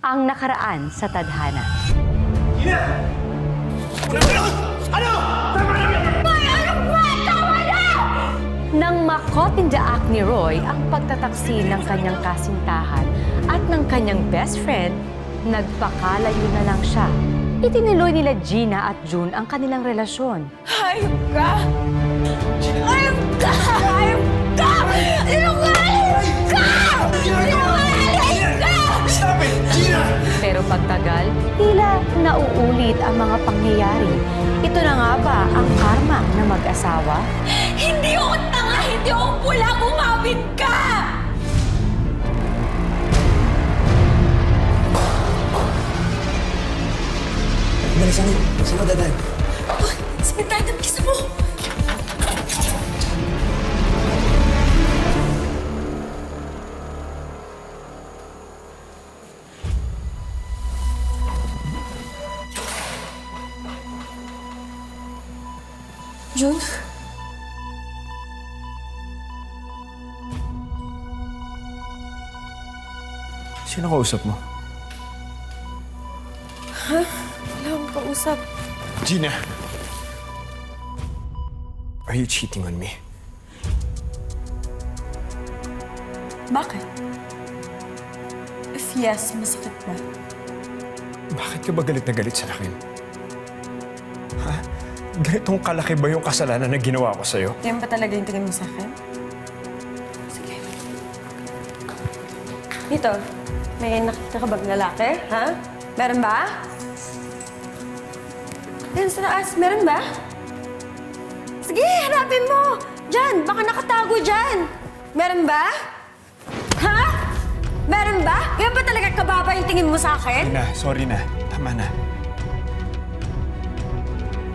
ang nakaraan sa tadhana. Gina! Ano? Tama na! Tama na! Nang makotindaak ni Roy ang pagtataksi ng kanyang kasintahan at ng kanyang best friend, nagpakalayo na lang siya. Itinuloy nila Gina at June ang kanilang relasyon. Hayop ka! Hayop ka! Hayop ka! Sinungaling ka! Sinungaling ka! Stop it! Gina! Pero pagtagal, tila nauulit ang mga pangyayari. Ito na nga ba ang karma ng mag-asawa? Hindi ako tanga! Hindi ako pula! Umawit ka! Dali, saan mo dadan? Simentada, kisa mo! June? Sino kausap mo? Wala akong kausap. Gina! Are you cheating on me? Bakit? If yes, masakit ba? Bakit ka ba galit na galit sa akin? Ha? Ganitong kalaki ba yung kasalanan na ginawa ko sa'yo? Yan ba talaga yung tingin mo sa akin? Sige. Dito, may nakita ka bang lalaki, ha? Meron ba? Yan sa taas, meron ba? Sige, hanapin mo! Diyan, baka nakatago dyan! Meron ba? Ha? Meron ba? Yan ba talaga kababa yung tingin mo sa akin? Gina, sorry na. Tama na.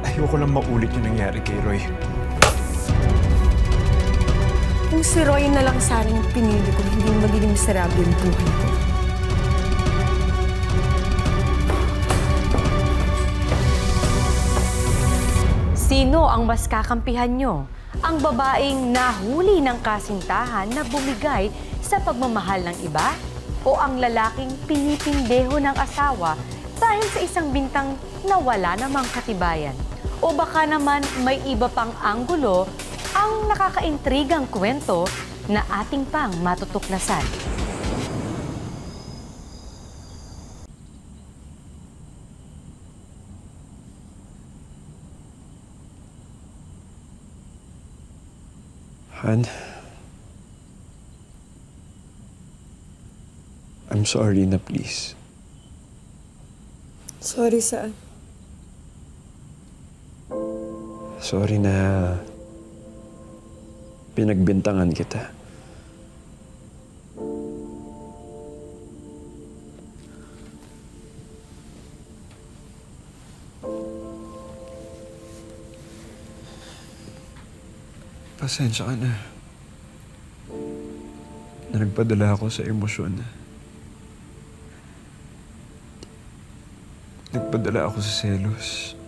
Ayoko lang maulit yung nangyari kay Roy. Kung si Roy na lang sana yung pinili ko, hindi magiging miserable yung buhay ko. Sino ang mas kakampihan nyo? Ang babaeng nahuli ng kasintahan na bumigay sa pagmamahal ng iba? O ang lalaking pinipindeho ng asawa dahil sa isang bintang na wala namang katibayan? O baka naman may iba pang anggulo ang nakakaintrigang kwento na ating pang matutuklasan. Han, I'm sorry na please. Sorry, saan? Sorry na pinagbintangan kita. Pasensya ka na. Nagpadala ako sa emosyon. Nagpadala ako sa selos.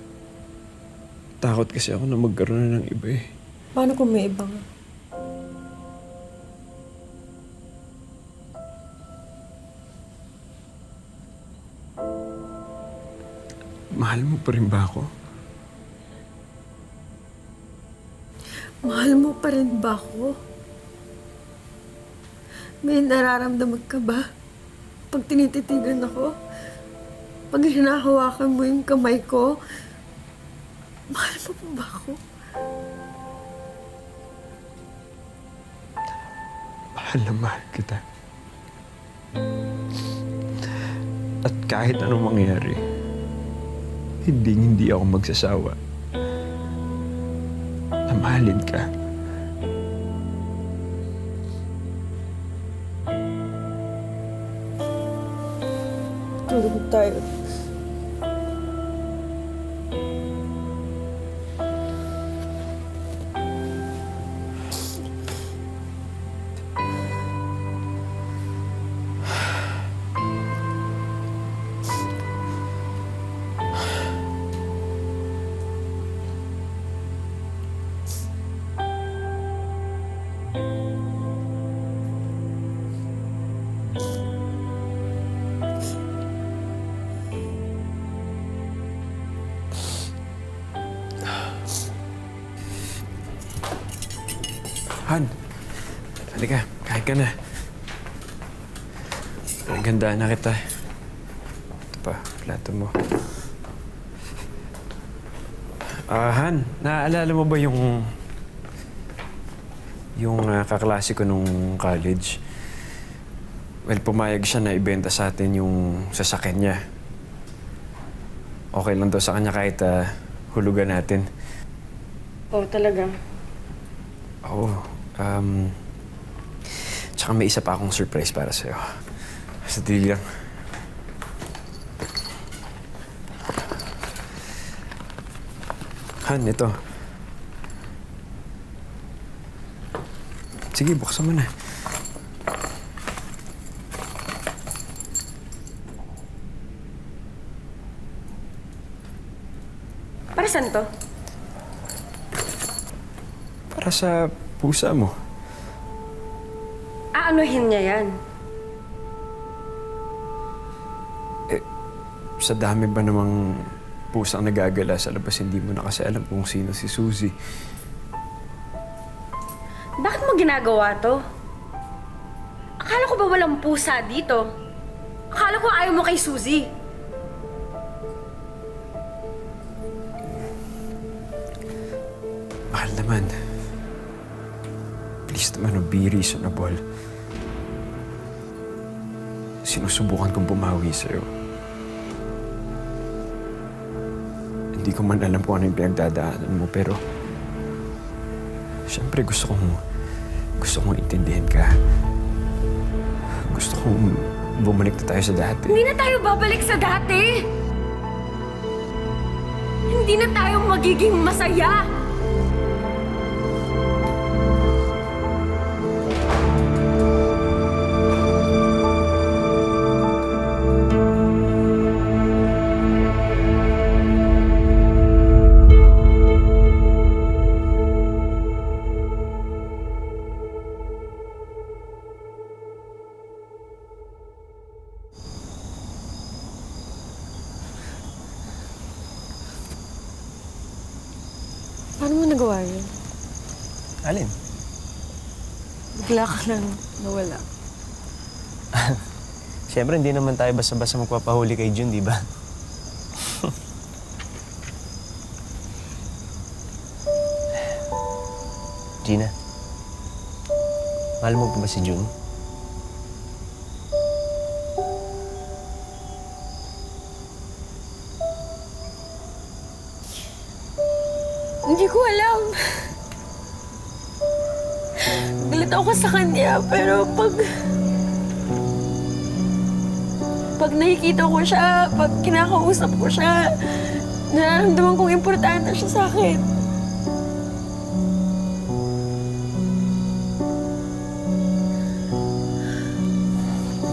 Takot kasi ako na magkaroon na ng iba eh. Paano kung may iba nga? Mahal mo pa rin ba ako? Mahal mo pa rin ba ako? May nararamdaman ka ba? Pag tinititigan ako? Pag hinahawakan mo yung kamay ko? Mahal mo pa ba ako? Mahal na mahal kita. At kahit anong mangyari, hindi ako magsasawa na mahalin ka. Tulog tayo. Han, halika. Kain ka na. Ang ganda na kita. Ito pa, plato mo. Han, naaalala mo ba yung kaklase ko nung college? Well, pumayag siya na ibenta sa atin yung sasakyan niya. Okay lang daw sa kanya kahit hulugan natin. Oh, talaga? Oo. Tsaka may isa pa akong surprise para sa'yo. Sadili lang. Han, ito. Sige, buksan mo na. Para saan to? Para sa pusa mo. Aanuhin niya yan. Sa dami ba namang pusang nagagala sa labas, hindi mo na kasi alam kung sino si Suzy. Bakit mo ginagawa to? Akala ko ba walang pusa dito? Akala ko ayaw mo kay Suzy. Mahal naman. Please naman, be reasonable. Sinusubukan kong bumawi sa'yo. Hindi ko man alam kung ano yung pinagdadaanan mo, pero siyempre gusto kong intindihin ka. Gusto kong bumalik na tayo sa dati. Hindi na tayo babalik sa dati. Hindi na tayo magiging masaya. Paano mo nagawa yun? Alin? Bigla ka lang nawala. Siyempre, hindi naman tayo basta-basta magpapahuli kay Jun, di ba? Gina, mahal mo pa ba si Jun? Hindi ko alam. Galit ako sa kanya, pero pag nakikita ko siya, pag kinakausap ko siya, nararamdaman kong importante siya sa akin.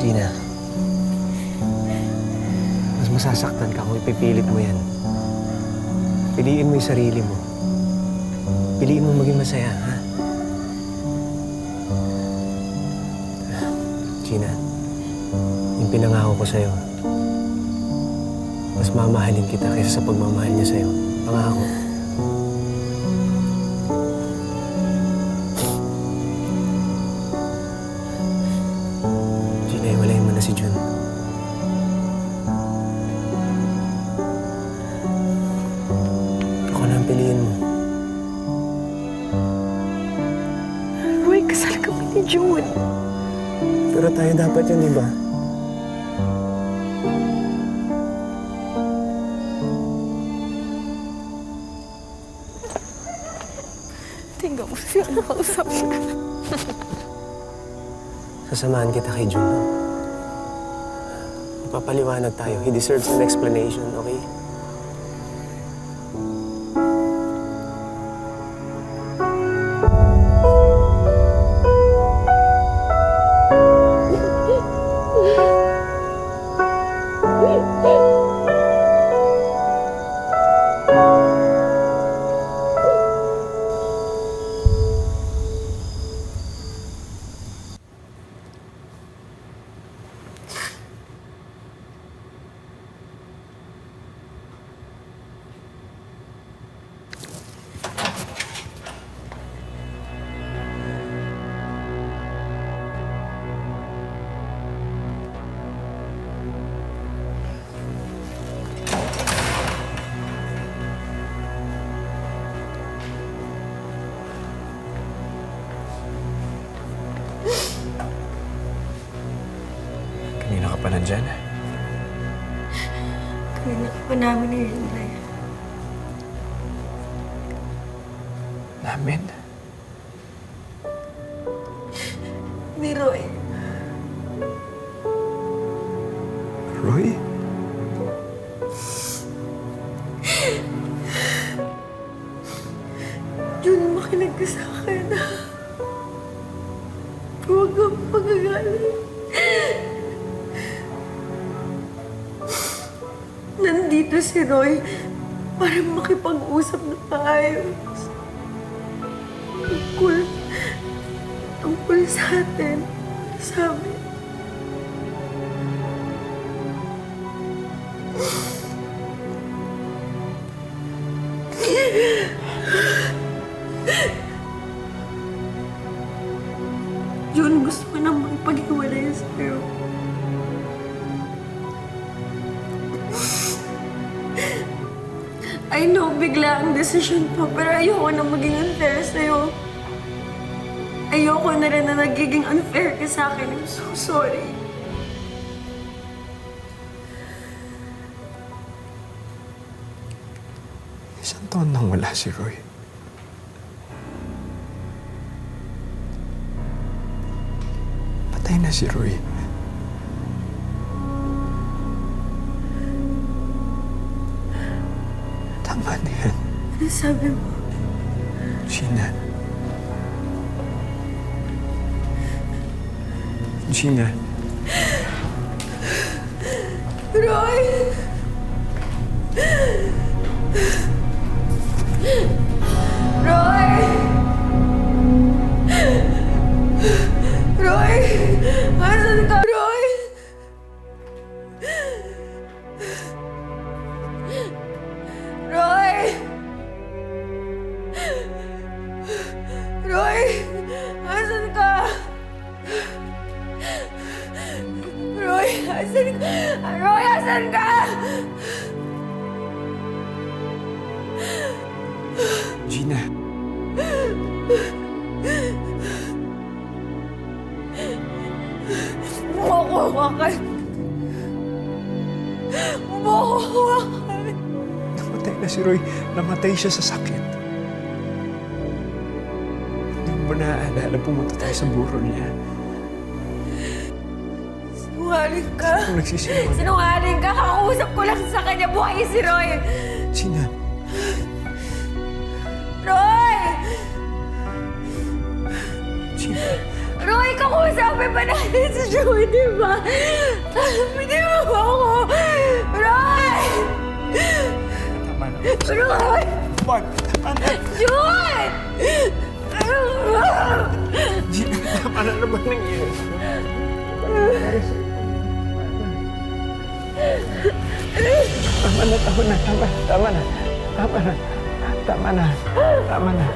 Gina, mas masasaktan ka kung ipipilit mo yan. Piliin mo yung sarili mo. Piliin mo maging masaya, ha? Gina, yung pinangako ko sa'yo, mas mamahalin kita kaysa sa pagmamahal niya sa'yo. Pangako. Gina, iwalayin mo na si Jun. Ako na ang piliin mo. Roy, kasal kami ni June. Pero tayo dapat yun, di ba? Tingnan mo siya, nakausap siya. Sasamahan kita kay Jun. Magpapaliwanag tayo. He deserves an explanation, okay? nandyan? Kanina pa namin nihintay. Namin? Ni Roy. Roy? Jun, makinig ka sa akin. Huwag kang pagagalit. Nandito si Roy para makipag-usap na maayos. Tungkol sa atin. Sabi. Jun, gusto ko nang makipag-iwalay sa'yo. I know, bigla ang desisyon ko, pero ayoko na maging unfair sa'yo. Ayoko na rin na nagiging unfair ka sa akin. I'm so sorry. Isang taon nang wala si Roy. Patay na si Roy. Tama na yan. Ano sabi mo? Gina. Gina. Roy! Roy! Roy! Asan ka, Roy? Roy! Roy! Asan ka? Roy, asan ka? Roy, asan ka? Gina. Bumukuhakan. Bumukuhakan. Namatay na si Roy. Namatay siya sa sakit. Hindi mo naaalala pumunta tayo sa burol niya. Sinungaling ka. Kung nagsisinungaling. Sinungaling ka. Kakausap ko lang sa kanya. Buhay si Roy. Gina. Roy! Gina. Roy, kakusapin pa natin si Joey, di ba? Hindi mo ba ako? Roy! Tama na. Roy! Juan, tama na. Jun! Gina, tama na naman nangyari. Tama na, tama na, tama na, tama na. Tama na. Tama na. Tama na.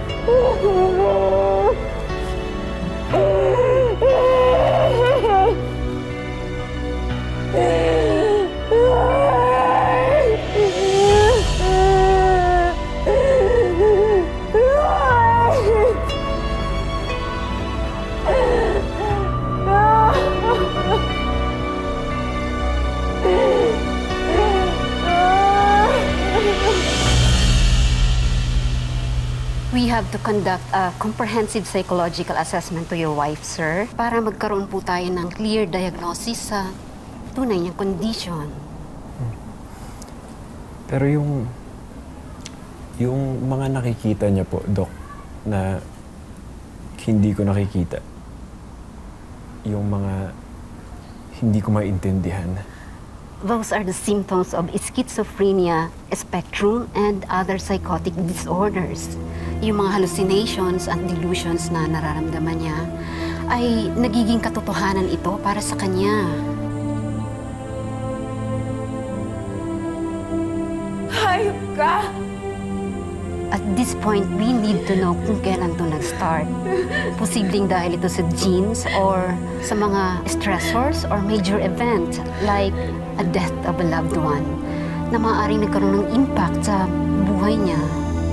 We have to conduct a comprehensive psychological assessment to your wife, sir, para magkaroon po tayo ng clear diagnosis sa tunay niyang condition. Pero yung mga nakikita niya po, Doc, na hindi ko nakikita, yung mga hindi ko maintindihan. Those are the symptoms of schizophrenia spectrum and other psychotic disorders. Yung mga hallucinations and delusions na nararamdaman niya ay nagiging katotohanan ito para sa kanya. Hayop ka! At this point, we need to know kung kailan to nag-start. Posibleng dahil ito sa genes or sa mga stressors or major event like a death of a loved one na maaaring nagkaroon ng impact sa buhay niya.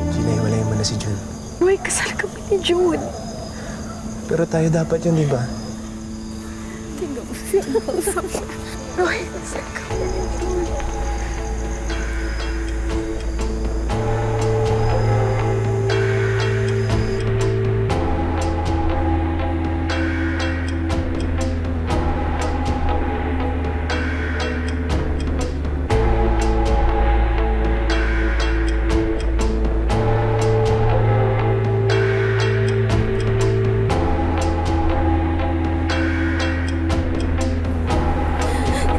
Gina, hiwalayan mo na si Jun. Roy, kasal kami ni June. Pero tayo dapat yun, di ba? Tingnan mo siya. Roy, saan ka umiinom?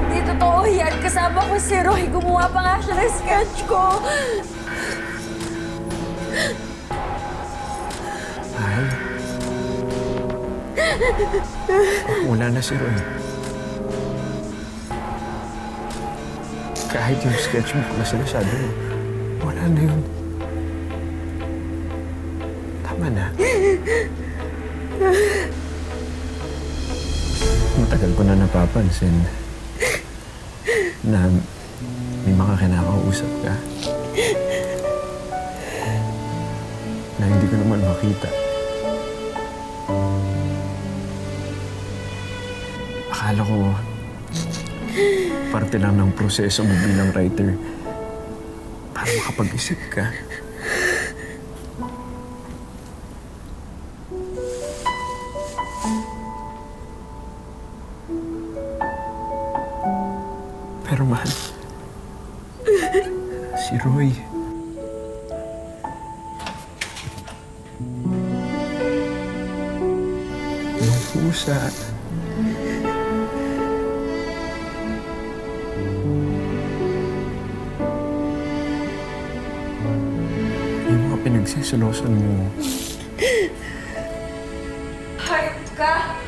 Hindi totoo yan. Kasama ko si Roy. Gumawa pa nga siya ng sketch ko. Mahal. Wala na si Roy. Kahit yung sketchbook na sinasabi mo, wala na yun. Tama na. Matagal ko na napapansin na may mga kinakausap ka na hindi ko naman makita. Akala ko parte lang ng proseso mo bilang writer para makapag-isip ka. Pero mahal, si Roy. Yung pusa. Yung mga pinagsisilosan mo. Hayop ka!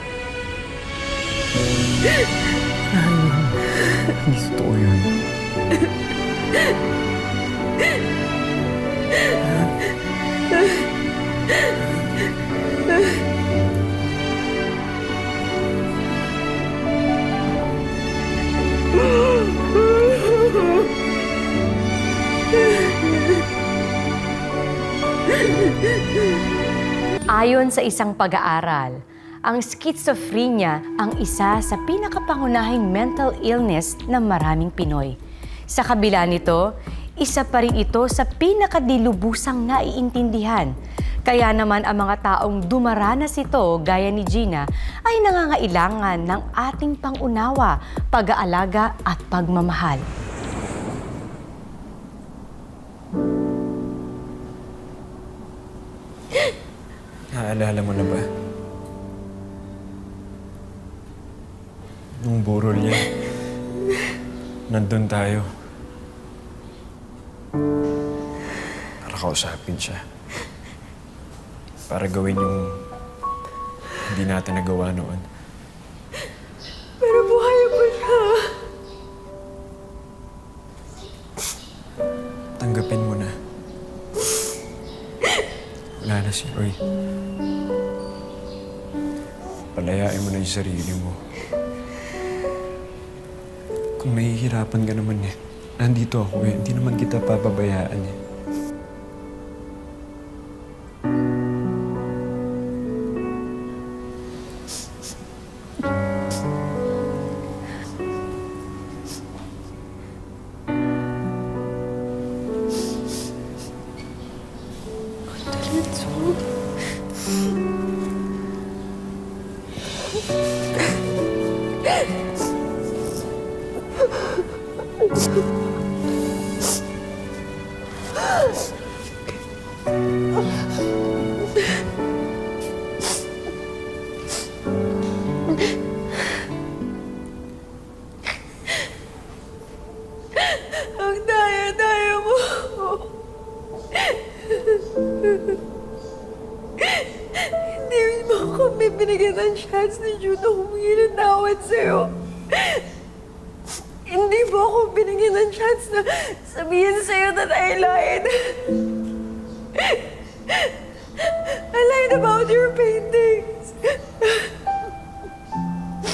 Hindi totoo yun. Ayon sa isang pag-aaral, ang schizophrenia ang isa sa pinakapangunahing mental illness ng maraming Pinoy. Sa kabila nito, isa pa rin ito sa pinakadilubusang naiintindihan. Kaya naman ang mga taong dumaranas ito, gaya ni Gina, ay nangangailangan ng ating pangunawa, pag-aalaga at pagmamahal. Naalala mo na ba? Nung burol niya, nandun tayo. Para kausapin siya. Para gawin yung hindi natin nagawa noon. Pero buhay pa siya. Tanggapin mo na. Wala na si Roy. Palayain mo na yung sarili mo. Kung nahihirapan ka naman eh, nandito ako eh. Hindi naman kita papabayaan eh. Ang daya-daya mo. Hindi mo kami binigyan ng chance ni Judo humingi ng tawad sa'yo. Hindi mo ako binigyan ng chance na sabihin sa'yo that I lied. I lied about your paintings.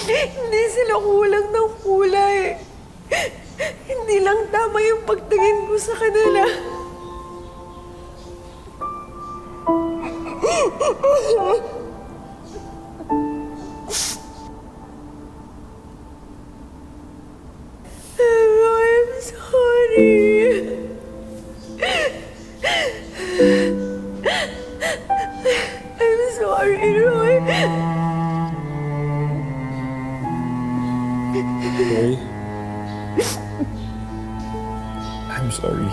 Hindi sila kulang ng kulay. Hindi lang tama yung pagtingin ko sa kanila. I'm sorry, Roy. Roy? I'm sorry.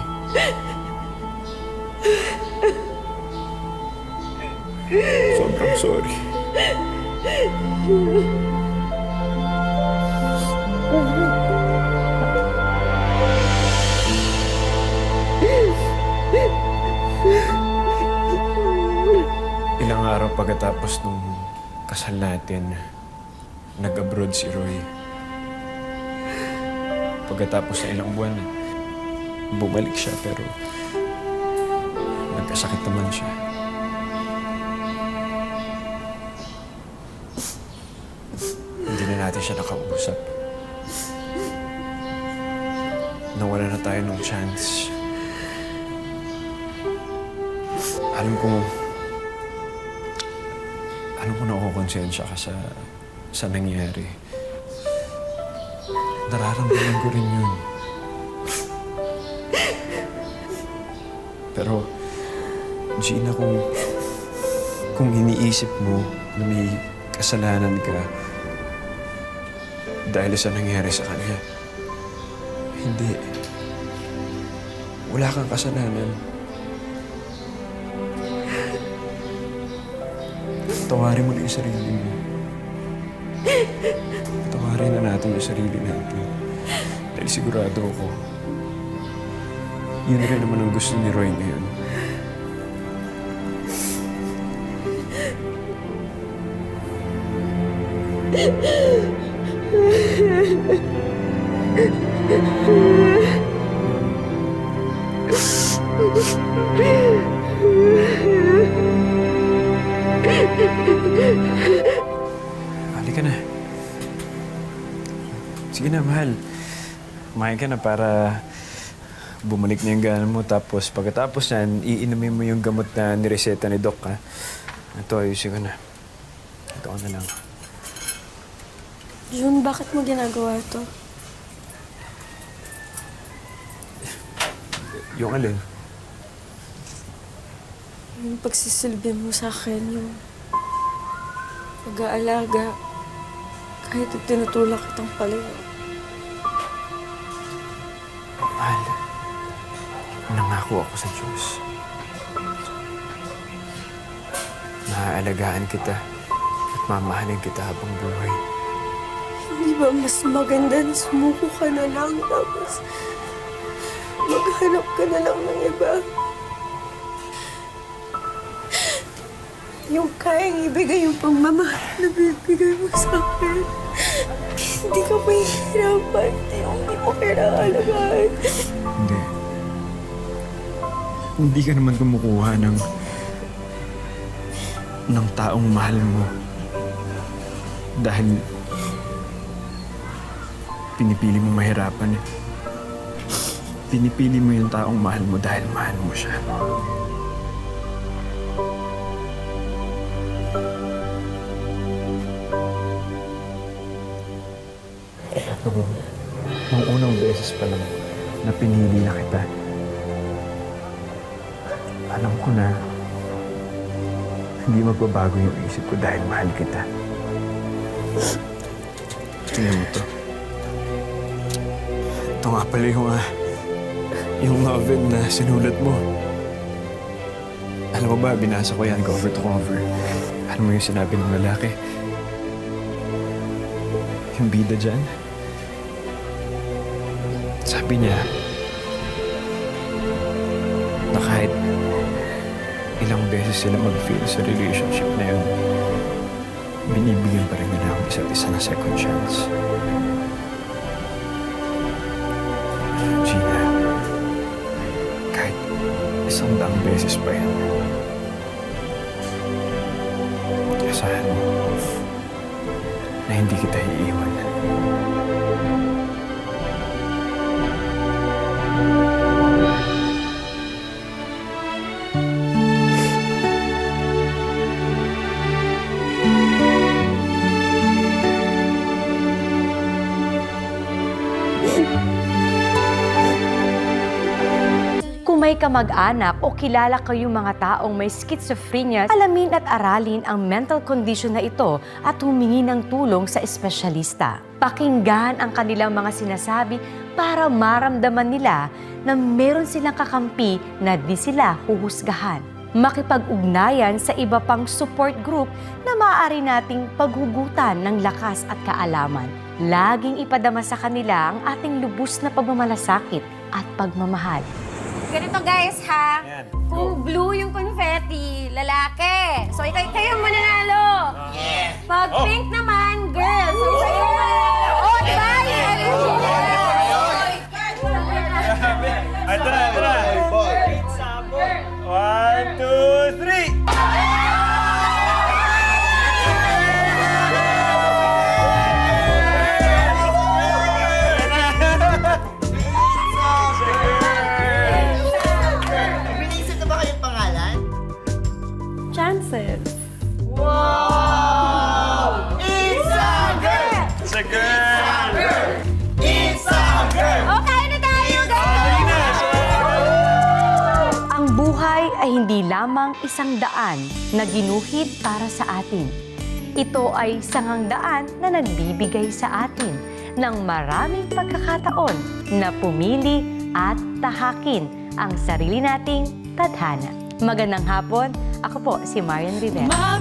Sobrang sorry. Ilang araw pagkatapos nung kasal natin, nag-abroad si Roy. Pagkatapos ng ilang buwan, bumalik siya pero nagkasakit naman siya. Hindi na natin siya nakausap. Nawala na tayo ng chance. Alam ko nakukonsensya ka sa nangyari. Nararamdaman ko rin yun. Pero, Gina, kung iniisip mo na may kasalanan ka dahil sa nangyari sa kanya, hindi. Wala kang kasalanan. Tawarin mo na yung sarili mo. Tawarin na natin yung sarili natin. Dahil sigurado ako, yun rin naman ang gusto ni Roy ngayon. Halika na. Sige na, mahal. Kumain ka na para bumalik na yung gana mo. Tapos pagkatapos yan, iinumin mo yung gamot na nireseta ni Doc, ha? Ito, ayusin ko na. Ito ko na lang. June, bakit mo ginagawa to? Yung alin? Yung pagsisilbi mo sa akin, yung pag-aalaga, kahit tinutulak kitang palayo. Mahal, nangako ako sa Diyos. Maaalagaan kita at mamahalin kita habang buhay. Hindi ba mas maganda na sumuko ka na lang tapos maghanap ka na lang ng iba? Yung kayang ibigay yung pagmamahal na bibigay mo sa akin. Hindi ka mahihirapan. Hindi mo kailangan alagaan. Hindi. Hindi ka naman kumukuha ng taong mahal mo. Dahil pinipili mo mahirapan. Pinipili mo yung taong mahal mo dahil mahal mo siya. Nung unang beses pa lang na pinili na kita, alam ko na hindi magbabago yung isip ko dahil mahal kita. Tingnan mo to. Ito nga pala yung novel na sinulat mo. Alam mo ba, binasa ko yan cover to cover. Alam mo yung sinabi ng lalaki? Yung bida dyan? Sabi niya, na kahit ilang beses sila mag-fail sa relationship na yun, binibigyan pa rin nila ang isa't isa na second chance. Gina, kahit 100 beses pa yan, asahan mo na hindi kita iiwan. may kamag-anak o kilala kayong mga taong may schizophrenia, alamin at aralin ang mental condition na ito at humingi ng tulong sa espesyalista. Pakinggan ang kanilang mga sinasabi para maramdaman nila na meron silang kakampi na di sila huhusgahan. Makipag-ugnayan sa iba pang support group na maaari nating paghugutan ng lakas at kaalaman. Laging ipadama sa kanila ang ating lubos na pagmamalasakit at pagmamahal. Ganito guys ha, kung blue yung confetti, lalaki. So kayo mananalo. Pag pink naman, girl. So kayo mananalo. Oh, diba? Ay, tara! 1, 2, 3! Binisip na ba kayong pangalan? Chances. It's a girl! Okay na tayo, guys! Ang buhay ay hindi lamang isang daan na ginuhit para sa atin. Ito ay sangang daan na nagbibigay sa atin ng maraming pagkakataon na pumili at tahakin ang sarili nating tadhana. Magandang hapon, ako po si Marian Rivera.